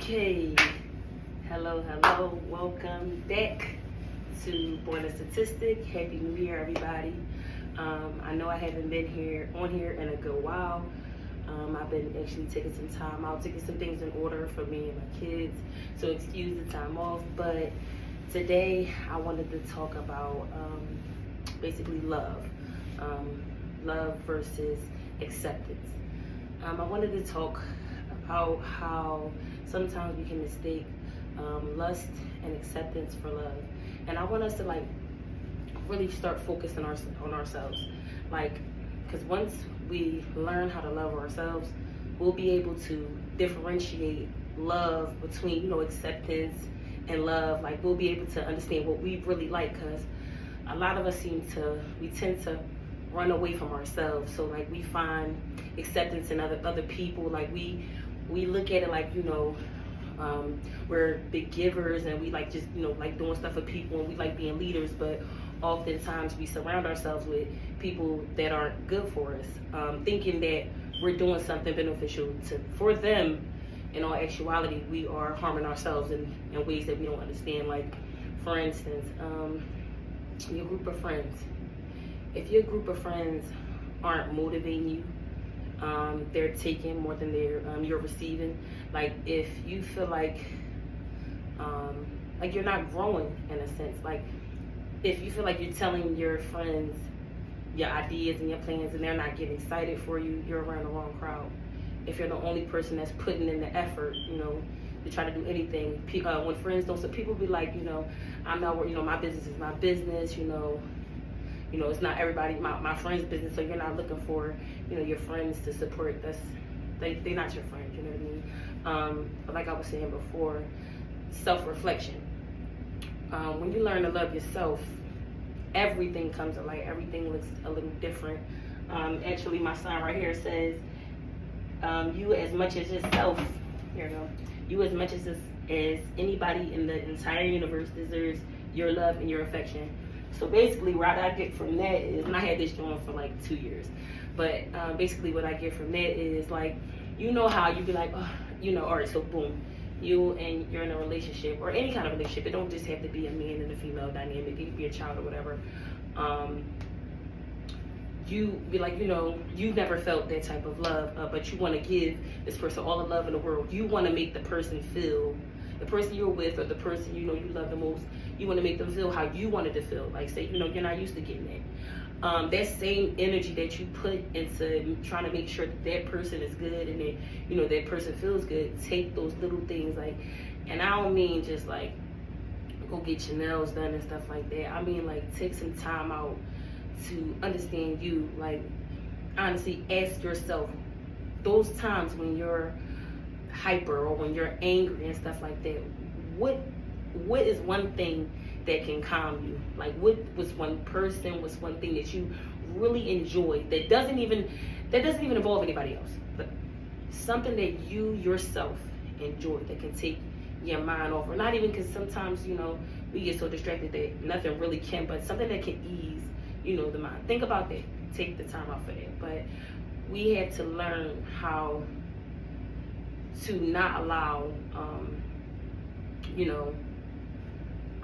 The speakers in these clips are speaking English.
Okay, hello, welcome back to Born a Statistic. Happy New Year, everybody. I know I haven't been on here in a good while. I've been actually taking some time out, taking some things in order for me and my kids, so excuse the time off. But today I wanted to talk about basically love versus acceptance. I wanted to talk about how sometimes we can mistake lust and acceptance for love, and I want us to really start focusing on ourselves, because once we learn how to love ourselves, we'll be able to differentiate love between acceptance and love. Like, we'll be able to understand what we really like, because a lot of us tend to run away from ourselves. So we find acceptance in other people. Like we look at it like, we're big givers, and we like doing stuff for people, and we like being leaders, but oftentimes we surround ourselves with people that aren't good for us, thinking that we're doing something beneficial for them. In all actuality, we are harming ourselves in ways that we don't understand. Like, for instance, your group of friends. If your group of friends aren't motivating you, they're taking more than you're receiving. Like, if you feel like you're not growing in a sense, like if you feel like you're telling your friends your ideas and your plans and they're not getting excited for you, you're around the wrong crowd. If you're the only person that's putting in the effort, to try to do anything, when friends don't, so people be like, I'm not, my business is my business, it's not everybody, my friend's business, so you're not looking for, your friends to support. They're not your friends, you know what I mean? But like I was saying before, self-reflection. When you learn to love yourself, everything comes to light. Everything looks a little different. Actually, my sign right here says, you as much as yourself, here we go, you as much as anybody in the entire universe deserves your love and your affection. So basically what I get from that is, and I had this going for like 2 years, but basically what I get from that is, like, how you be like, oh, all right, so boom, you're in a relationship, or any kind of relationship. It don't just have to be a man and a female dynamic. It could be a child or whatever. You be like, you've never felt that type of love, but you want to give this person all the love in the world. You want to make the person feel, the person you're with, or the person you love the most, you want to make them feel how you wanted to feel. Like, say, you're not used to getting that. That same energy that you put into trying to make sure that person is good and that, that person feels good, take those little things, and I don't mean just like go get your nails done and stuff like that. I mean, like, take some time out to understand you. Like, honestly, ask yourself, those times when you're hyper or when you're angry and stuff like that, what is one thing that can calm you? Like, what was one person, what's one thing that you really enjoy that doesn't even involve anybody else, but something that you yourself enjoy that can take your mind off, or not even, because sometimes we get so distracted that nothing really can, but something that can ease the mind. Think about that. Take the time out for that. But we had to learn how to not allow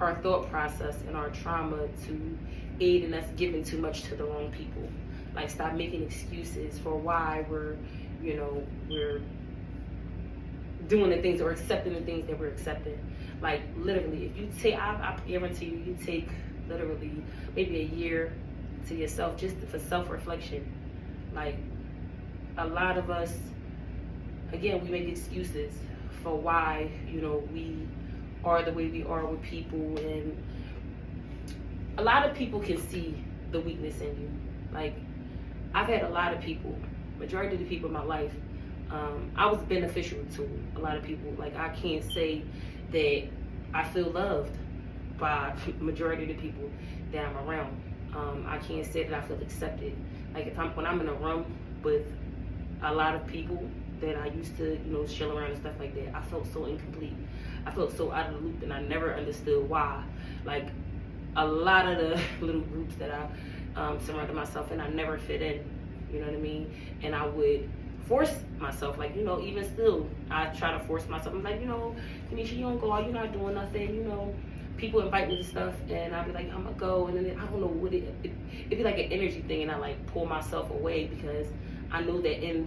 our thought process and our trauma to aid in us giving too much to the wrong people. Like, stop making excuses for why we're doing the things or accepting the things that we're accepting. Like, literally, if you take, I guarantee you take literally maybe a year to yourself just for self-reflection. Like, a lot of us, again, we make excuses for why we are the way we are with people, and a lot of people can see the weakness in you. Like, I've had a lot of people, majority of the people in my life, I was beneficial to a lot of people. Like, I can't say that I feel loved by majority of the people that I'm around. I can't say that I feel accepted. Like, when I'm in a room with a lot of people that I used to, chill around and stuff like that, I felt so incomplete. I felt so out of the loop, and I never understood why. Like, a lot of the little groups that I surrounded myself in, I never fit in, you know what I mean? And I would force myself. Like, even still, I try to force myself. I'm like, Kanisha, you don't go out, you're not doing nothing. People invite me to stuff, and I'll be like, I'm gonna go, and then I don't know what it'd be like an energy thing, and I like pull myself away because I know that in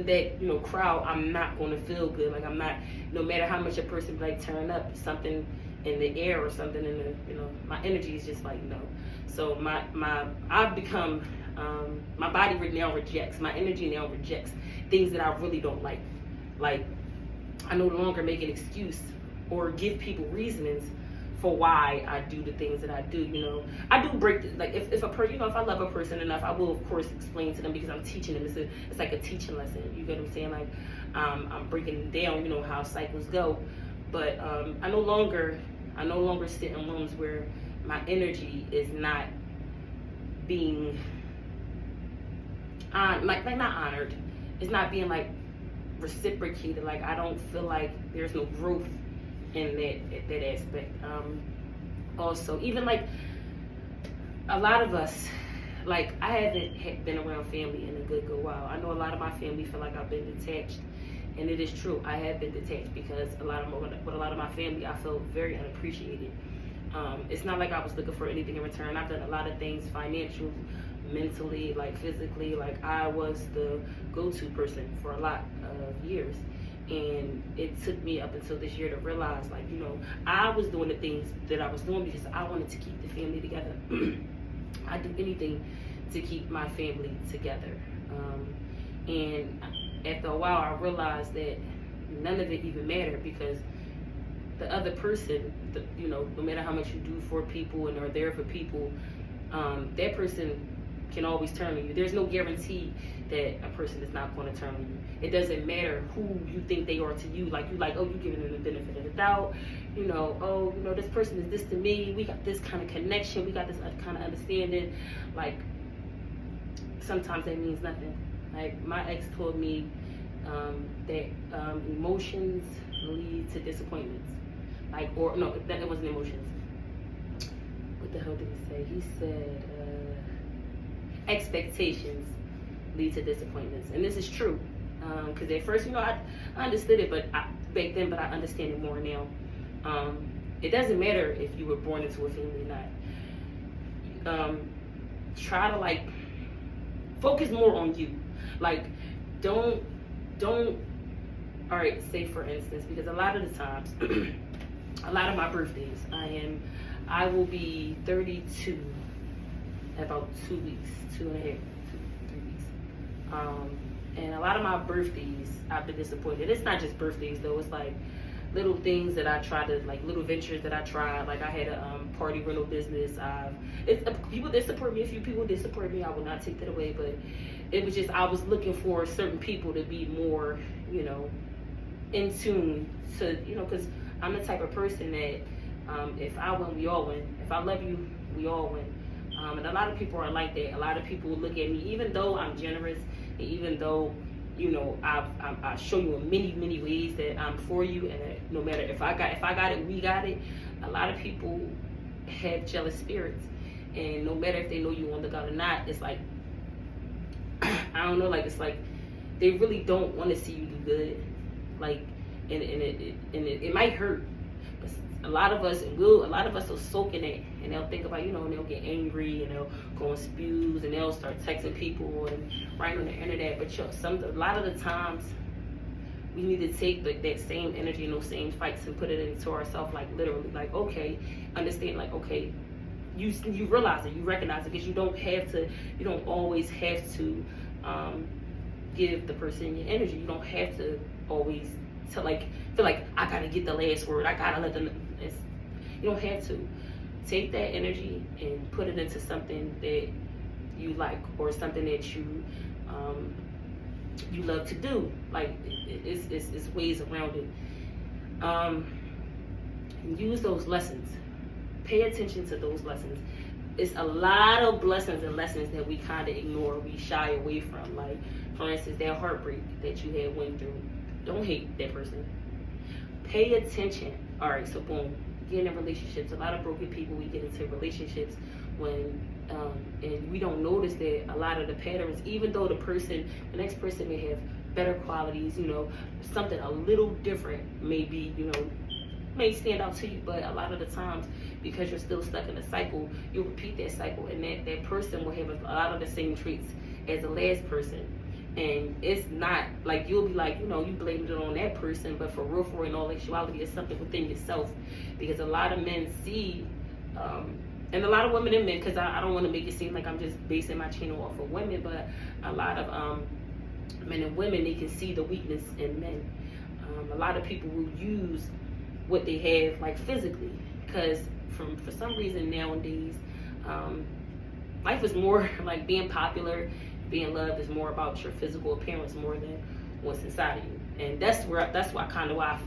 that crowd, I'm not going to feel good. Like, I'm not, no matter how much a person like turn up, something in the air or something in the, my energy is just like, no. So I've become, my body now rejects, my energy now rejects things that I really don't like. Like, I no longer make an excuse or give people reasonings for why I do the things that I do. I do break, like, if if I love a person enough, I will of course explain to them, because I'm teaching them. It's like a teaching lesson. You get what I'm saying? Like, I'm breaking down, how cycles go. But I no longer sit in rooms where my energy is not being like not honored. It's not being like reciprocated. Like, I don't feel like there's no growth in that aspect. Also, even like a lot of us, like, I haven't been around family in a good while. I know a lot of my family feel like I've been detached, and it is true. I have been detached because with a lot of my family, I felt very unappreciated. It's not like I was looking for anything in return. I've done a lot of things, financial, mentally, like physically. Like, I was the go-to person for a lot of years. And it took me up until this year to realize, like, I was doing the things that I was doing because I wanted to keep the family together. I'd do anything to keep my family together. And after a while, I realized that none of it even mattered, because the other person, no matter how much you do for people and are there for people, that person can always turn on you. There's no guarantee that a person is not going to turn on you. It doesn't matter who you think they are to you. Like, oh, you're giving them the benefit of the doubt. This person is this to me. We got this kind of connection. We got this kind of understanding. Like, sometimes that means nothing. Like, my ex told me that emotions lead to disappointments. Like, or no, that it wasn't emotions. What the hell did he say? He said expectations lead to disappointments, and this is true. Because at first, I understood it, but back then, but I understand it more now. It doesn't matter if you were born into a family or not. Try to, like, focus more on you. Like, don't. All right, say for instance, because a lot of the times, a lot of my birthdays, I will be 32 in about 2 weeks, 2.5, 3 weeks. And a lot of my birthdays, I've been disappointed. It's not just birthdays though. It's like little things that I try to, like, little ventures that I tried. Like, I had a party rental business. People that support me, a few people that support me, I will not take that away. But it was just, I was looking for certain people to be more, in tune to, because I'm the type of person that if I win, we all win. If I love you, we all win. And a lot of people are like that. A lot of people look at me, even though I'm generous, and even though, I show you in many ways that I'm for you, and that no matter if I got it, we got it. A lot of people have jealous spirits, and no matter if they know you on the God or not, it's like, I don't know, like, it's like they really don't want to see you do good. Like, and it might hurt. But a lot of us will soak in it, and they'll think about, and they'll get angry, and they'll go on spews, and they'll start texting people and writing on the internet. But a lot of the times, we need to take that same energy and those same fights and put it into ourselves, like, literally, like, okay, understand, like, okay, you realize it, you recognize it, because you don't always have to give the person your energy. You don't have to always feel like I gotta get the last word. I gotta let them. You don't have to. Take that energy and put it into something that you like, or something that you love to do. Like, it's ways around it. Use those lessons. Pay attention to those lessons. It's a lot of blessings and lessons that we kind of ignore, we shy away from. Like, for instance, that heartbreak that you had went through. Don't hate that person. Pay attention. All right, so boom, get in relationships. A lot of broken people, we get into relationships when And we don't notice that a lot of the patterns, even though the next person may have better qualities, something a little different may be, may stand out to you, but a lot of the times, because you're still stuck in a cycle, you'll repeat that cycle, and that person will have a lot of the same traits as the last person. And it's not like you'll be like, you blamed it on that person, but for real, in all actuality, it's something within yourself. Because a lot of men see, and a lot of women and men, because I don't want to make it seem like I'm just basing my channel off of women, but a lot of men and women, they can see the weakness in men. A lot of people will use what they have, like physically, because for some reason nowadays, life is more like being popular, being loved is more about your physical appearance more than what's inside of you. And that's why I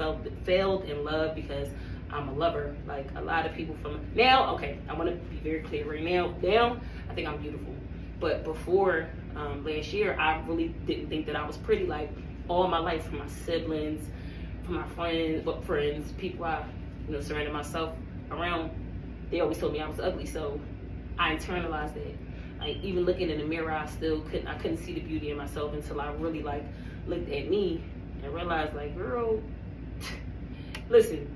failed in love, because I'm a lover. Like a lot of people from now, okay, I want to be very clear right now. Now, I think I'm beautiful, but before last year, I really didn't think that I was pretty. Like all my life, from my siblings, from my friends, people I surrounded myself around, they always told me I was ugly. So I internalized that. Like even looking in the mirror, I couldn't see the beauty in myself until I really like looked at me and realized, like, girl, listen,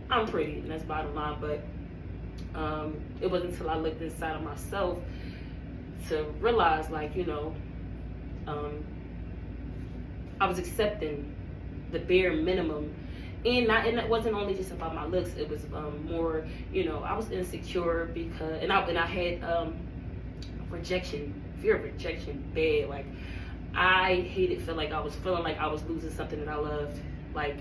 I'm pretty, and that's bottom line. But it wasn't until I looked inside of myself to realize, like, I was accepting the bare minimum, and it wasn't only just about my looks. It was more, I was insecure because, and I had fear of rejection, bad. Like I feeling like I was losing something that I loved, like,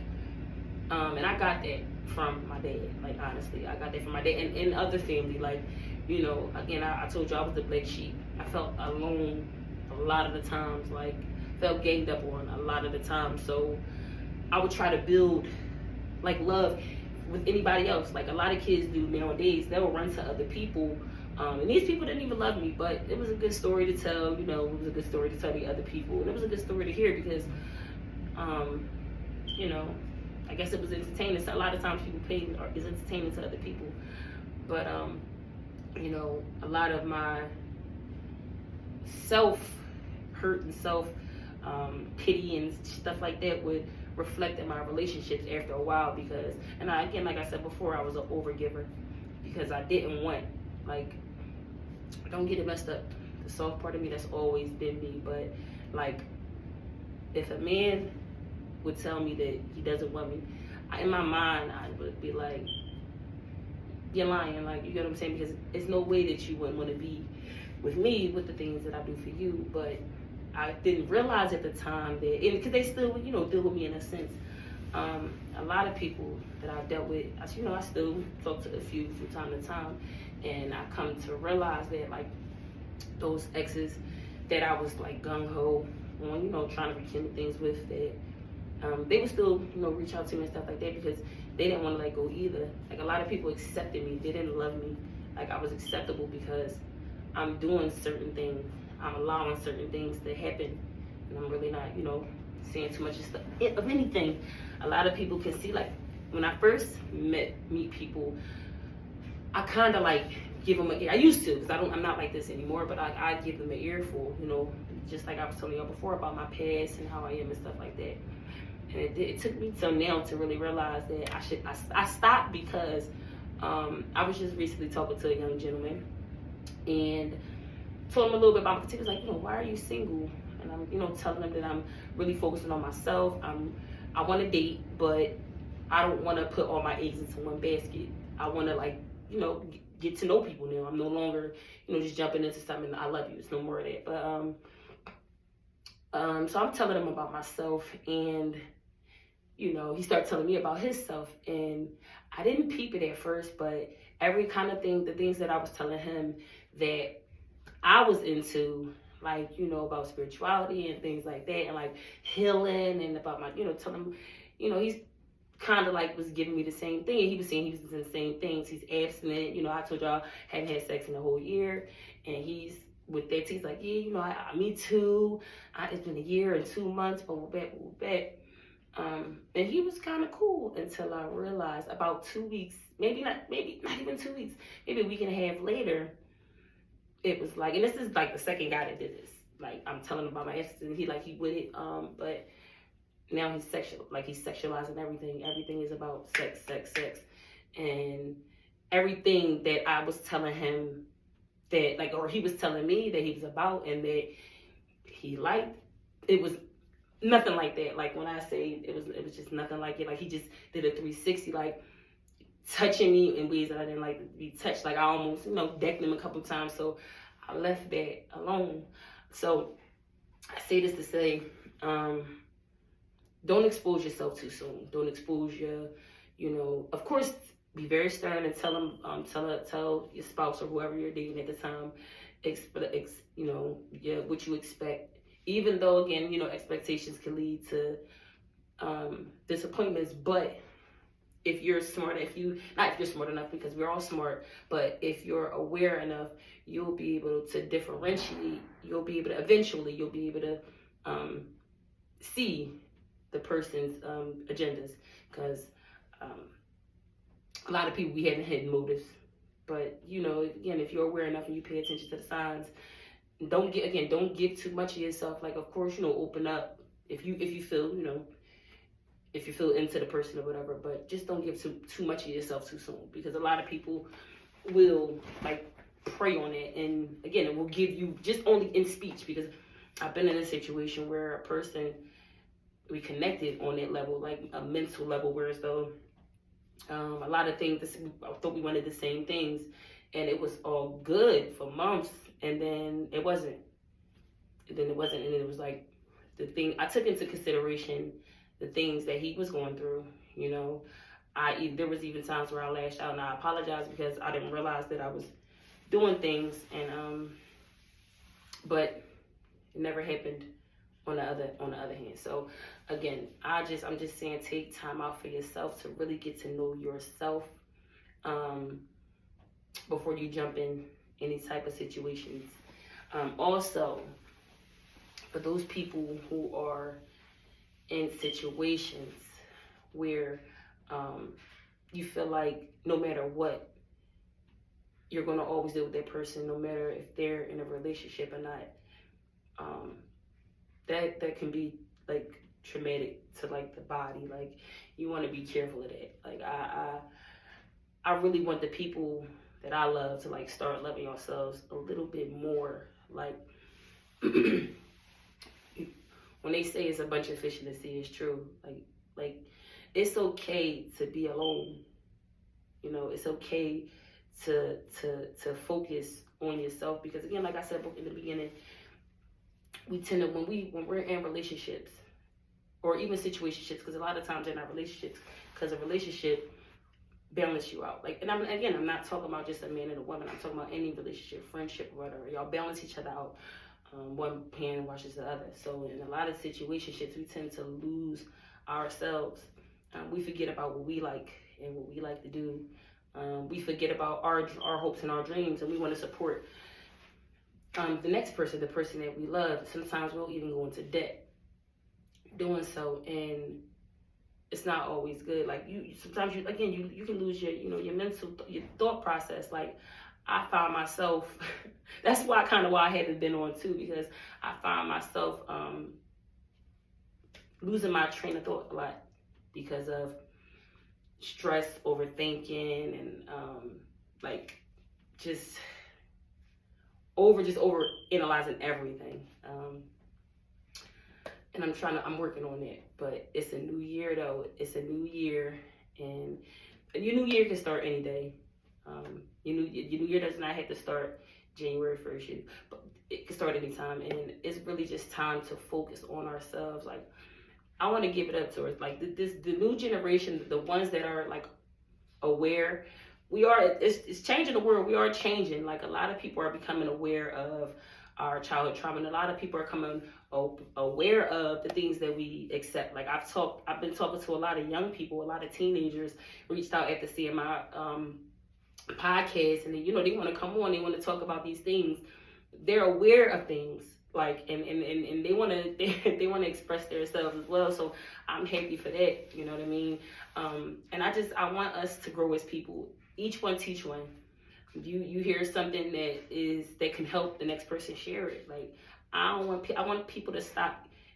and I got that from my dad. Like honestly, I got that from my dad and other family. Like, again, I told you I was the black sheep. I felt alone a lot of the times, like felt ganged up on a lot of the time. So I would try to build like love with anybody else. Like a lot of kids do nowadays. They'll run to other people. And these people didn't even love me, but it was a good story to tell. It was a good story to tell the other people, and it was a good story to hear because, I guess it was entertaining. So a lot of times people pay is entertaining to other people, but a lot of my self hurt and self pity and stuff like that would reflect in my relationships after a while, because, and again, like I said before, I was an overgiver because I didn't want, like, don't get it messed up, the soft part of me, that's always been me, but like if a man would tell me that he doesn't want me, in my mind I would be like, you're lying. Like, you get what I'm saying? Because it's no way that you wouldn't want to be with me with the things that I do for you. But I didn't realize at the time that, because they still, deal with me in a sense. A lot of people that I've dealt with, I still talk to a few from time to time, and I come to realize that, like, those exes that I was like gung-ho on, trying to rekindle things with, that they would still, reach out to me and stuff like that, because they didn't want to let go either. Like, a lot of people accepted me. They didn't love me. Like, I was acceptable because I'm doing certain things. I'm allowing certain things to happen, and I'm really not, saying too much of anything. A lot of people can see, like, when I first meet people, I kind of like give them an ear. I used to, because I'm not like this anymore, but I give them an earful, just like I was telling y'all before about my past and how I am and stuff like that. And it took me till now to really realize that I stopped, because I was just recently talking to a young gentleman and told him a little bit about my particulars, like, why are you single? And I'm, telling him that I'm really focusing on myself. I want to date, but I don't want to put all my eggs into one basket. I want to, like, get to know people now. I'm no longer, just jumping into something. I love you. It's no more of that. But so I'm telling him about myself, and he started telling me about himself, and I didn't peep it at first, but every kind of thing, the things that I was telling him that I was into, like, about spirituality and things like that, and like healing, and about my, telling him, he's kind of like was giving me the same thing, and he was saying he was doing the same things. He's abstinent, I told y'all hadn't had sex in a whole year, and he's with that. He's like, yeah, me too. It's been a year and 2 months, but we're back. And he was kind of cool until I realized about 2 weeks, maybe not even 2 weeks, maybe a week and a half later, it was like, and this is like the second guy that did this. Like, I'm telling him about my ex, and he with it. But now he's sexualizing everything. Everything is about sex, sex, sex, and everything that I was telling him that, like, or he was telling me that he was about and that he liked, it was nothing like that. Like, when I say it was just nothing like it. Like, he just did a 360, like touching me in ways that I didn't like to be touched. Like, I almost, decked him a couple times. So I left that alone. So I say this to say, don't expose yourself too soon. Don't expose of course, be very stern and tell them, tell your spouse or whoever you're dating at the time, what you expect. Even though, again, expectations can lead to disappointments. But if you're smart, not if you're smart enough, because we're all smart, but if you're aware enough, you'll be able to differentiate. Eventually you'll be able to see the person's agendas, because a lot of people be having hidden motives. But again, if you're aware enough and you pay attention to the signs, don't give too much of yourself. Like, of course, open up if you feel if you feel into the person or whatever, but just don't give too much of yourself too soon, because a lot of people will like prey on it, and again, it will give you just only in speech. Because I've been in a situation where a person, we connected on that level, like a mental level, whereas though a lot of things, I thought we wanted the same things, and it was all good for months, and then it wasn't. And then it was like the thing I took into consideration, the things that he was going through. There was even times where I lashed out, and I apologized because I didn't realize that I was doing things, and but it never happened on the other hand. So again, I'm just saying, take time out for yourself to really get to know yourself before you jump in any type of situations. Also, for those people who are in situations where you feel like no matter what, you're going to always deal with that person, no matter if they're in a relationship or not, that can be like traumatic to like the body. Like, you want to be careful of that. Like, I really want the people that I love to like start loving yourselves a little bit more. Like, when they say it's a bunch of fish in the sea, it's true. Like it's okay to be alone. It's okay to focus on yourself, because again, like I said in the beginning, we tend to, when we're in relationships or even situationships, because a lot of times they're not relationships, because a relationship balance you out. Like, and I'm not talking about just a man and a woman. I'm talking about any relationship, friendship, or whatever. Y'all balance each other out. One hand washes the other. So in a lot of situationships, we tend to lose ourselves. We forget about what we like and what we like to do. We forget about our hopes and our dreams, and we want to support the next person, the person that we love. Sometimes we'll even go into debt doing so, and it's not always good. Like, sometimes you can lose your mental, your thought process. Like, I found myself that's why I haven't been on too, because I found myself losing my train of thought a lot because of stress, overthinking, and just over analyzing everything. And I'm working on that. But it's a new year though. It's a new year, and your new year can start any day. Your new year does not have to start January 1st, but it can start anytime. And it's really just time to focus on ourselves. Like, I want to give it up to us. Like, the new generation, the ones that are like aware. It's changing the world. We are changing. Like, a lot of people are becoming aware of our childhood trauma, and a lot of people are coming aware of the things that we accept. Like, I've been talking to a lot of young people, a lot of teenagers reached out after seeing my podcast, and they want to come on, they want to talk about these things. They're aware of things, like, and they want to express themselves as well. So I'm happy for that. You know what I mean? And I want us to grow as people. Each one teach one. You hear something that can help the next person, share it. Like, I want people to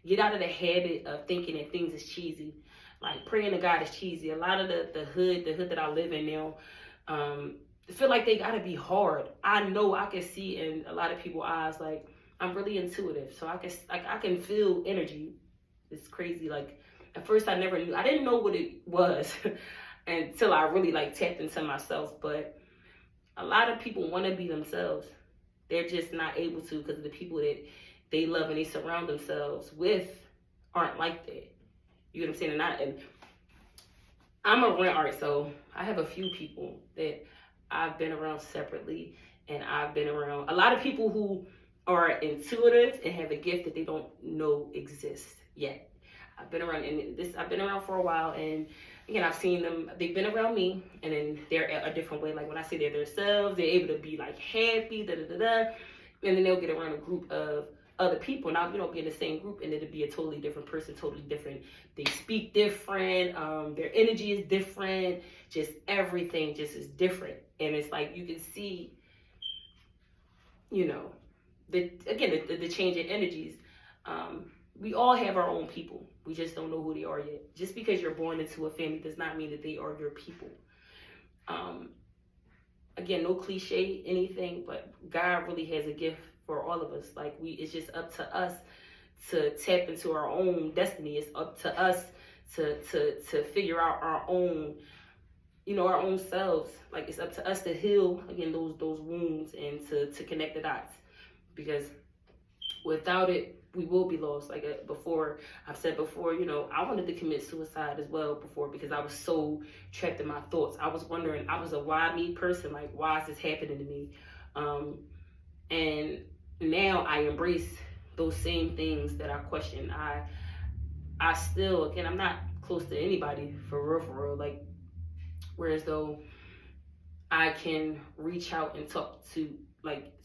get out of the habit of thinking that things is cheesy. Like, praying to God is cheesy. A lot of the hood that I live in now, feel like they gotta be hard. I know I can see in a lot of people's eyes, like, I'm really intuitive, so I can feel energy. It's crazy. Like, at first I didn't know what it was until I really like tapped into myself. But a lot of people want to be themselves. They're just not able to because the people that they love and they surround themselves with aren't like that. You know what I'm saying? And I'm around, all right, so I have a few people that I've been around separately, and I've been around a lot of people who are intuitive and have a gift that they don't know exists yet. I've been around for a while, and again, I've seen them, they've been around me, and then they're a different way. Like, when I say they're themselves, they're able to be like happy, and then they'll get around a group of other people. Now, be in the same group, and it'll be a totally different person, totally different. They speak different, their energy is different, just everything just is different. And it's like, you can see, the change in energies. We all have our own people. We just don't know who they are yet. Just because you're born into a family does not mean that they are your people. Again, no cliche, anything, but God really has a gift for all of us. Like, it's just up to us to tap into our own destiny. It's up to us to figure out our own, our own selves. Like, it's up to us to heal, again, those wounds, and to connect the dots. Because without it, we will be lost. Like, I've said before, I wanted to commit suicide as well before, because I was so trapped in my thoughts. I was wondering, I was a why me person. Like, why is this happening to me? And now I embrace those same things that I question. I still, again, I'm not close to anybody for real. Like, whereas though I can reach out and talk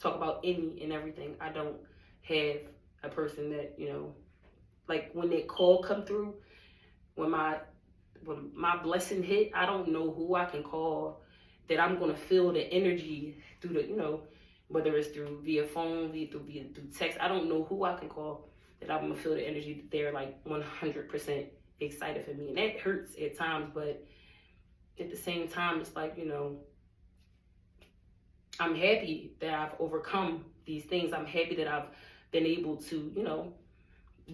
about any and everything, I don't have a person that, like, when that call come through, when my blessing hit, I don't know who I can call that I'm going to feel the energy through the, whether it's via phone, through text. I don't know who I can call that I'm going to feel the energy that they're like 100% excited for me. And that hurts at times, but at the same time, it's like, I'm happy that I've overcome these things. I'm happy that I've been able to,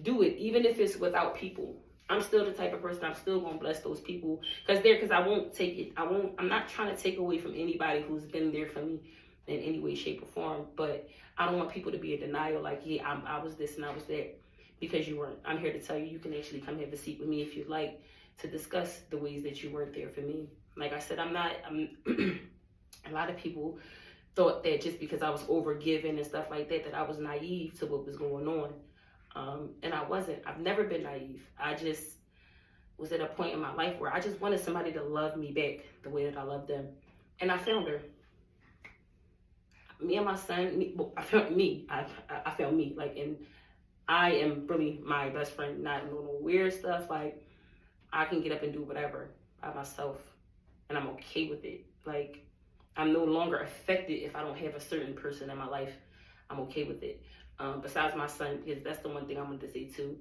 do it, even if it's without people. I'm still the type of person, I'm still gonna bless those people, because I won't take it. I'm not trying to take away from anybody who's been there for me in any way, shape, or form. But I don't want people to be in denial, like, yeah, I was this and I was that, because you weren't. I'm here to tell you, you can actually come have a seat with me if you'd like to discuss the ways that you weren't there for me. Like I said, I'm a lot of people thought that just because I was overgiven and stuff like that, that I was naive to what was going on. And I wasn't. I've never been naive. I just was at a point in my life where I just wanted somebody to love me back the way that I loved them. And I found her. Me and my son, I found me. I found me. Like, and I am really my best friend, not no weird stuff. Like, I can get up and do whatever by myself, and I'm okay with it. Like, I'm no longer affected if I don't have a certain person in my life. I'm okay with it. Besides my son, because that's the one thing I wanted to say too.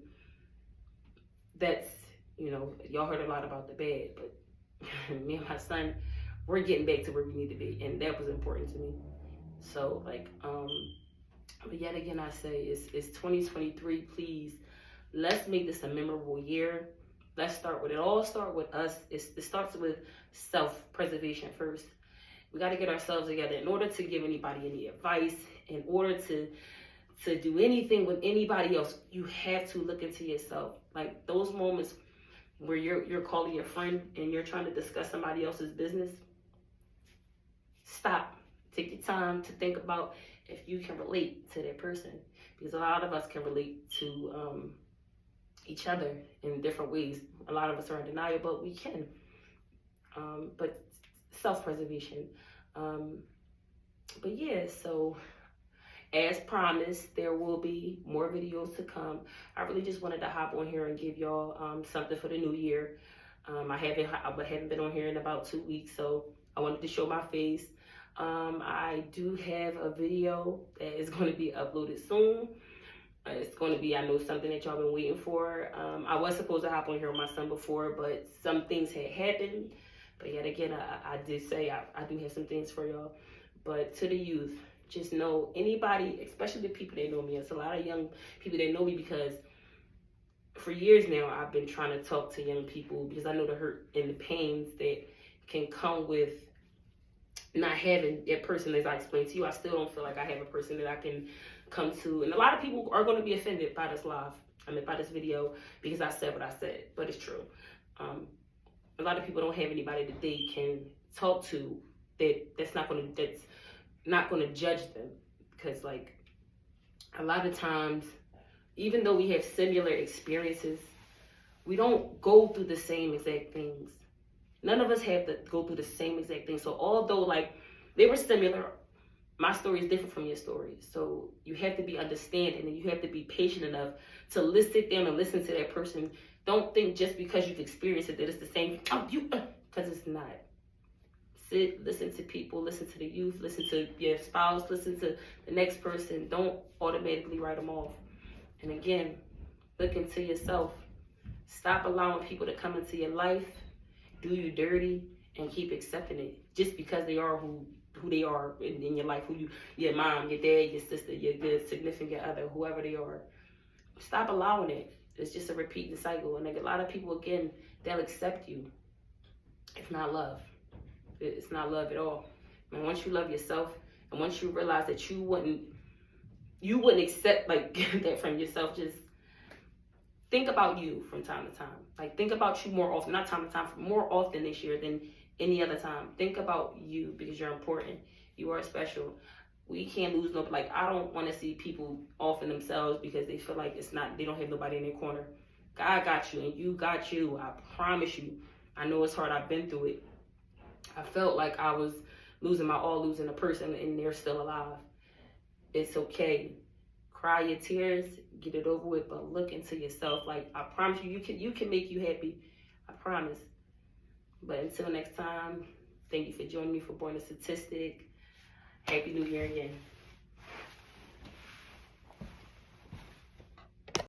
That's, y'all heard a lot about the bad, but me and my son, we're getting back to where we need to be, and that was important to me. So, like, but yet again, I say it's 2023. Please, let's make this a memorable year. Let's start with it. All start with us. It starts with self-preservation first. We got to get ourselves together in order to give anybody any advice, in order to do anything with anybody else. You have to look into yourself. Like, those moments where you're calling your friend and you're trying to discuss somebody else's business, stop. Take your time to think about if you can relate to that person, because a lot of us can relate to each other in different ways. A lot of us are in denial, but we can. But self-preservation. But yeah, so as promised, there will be more videos to come. I really just wanted to hop on here and give y'all something for the new year. I haven't been on here in about 2 weeks, so I wanted to show my face. I do have a video that is going to be uploaded soon. It's going to be, I know, something that y'all been waiting for. I was supposed to hop on here with my son before, but some things had happened. But yet again, I did say I do have some things for y'all. But to the youth, just know anybody, especially the people that know me. It's a lot of young people that know me because for years now, I've been trying to talk to young people because I know the hurt and the pains that can come with not having that person. As I explained to you, I still don't feel like I have a person that I can come to. And a lot of people are going to be offended by this by this video, because I said what I said, but it's true. A lot of people don't have anybody that they can talk to that's not going to judge them, because like a lot of times, even though we have similar experiences, we don't go through the same exact things. None of us have to go through the same exact thing. So although like they were similar, my story is different from your story. So you have to be understanding, and you have to be patient enough to sit down and listen to that person. Don't think just because you've experienced it that it's the same, because it's not. Sit, listen to people, listen to the youth, listen to your spouse, listen to the next person. Don't automatically write them off. And again, look into yourself. Stop allowing people to come into your life, do you dirty, and keep accepting it just because they are who they are in your life, your mom, your dad, your sister, your significant other, whoever they are. Stop allowing it. It's just a repeating cycle. And like a lot of people, again, they'll accept you. It's not love. It's not love at all. And once you love yourself, and once you realize that you wouldn't accept like that from yourself, just think about you from time to time. Like think about you more often, not time to time, more often this year than any other time. Think about you, because you're important. You are special. We can't lose no, like I don't want to see people offing themselves because they feel like they don't have nobody in their corner. God got you, and you got you. I promise you. I know it's hard. I've been through it. I felt like I was losing a person, and they're still alive. It's okay. Cry your tears, get it over with, but look into yourself. Like I promise you, you can make you happy. I promise. But until next time, thank you for joining me for Born a Statistic. Happy New Year again.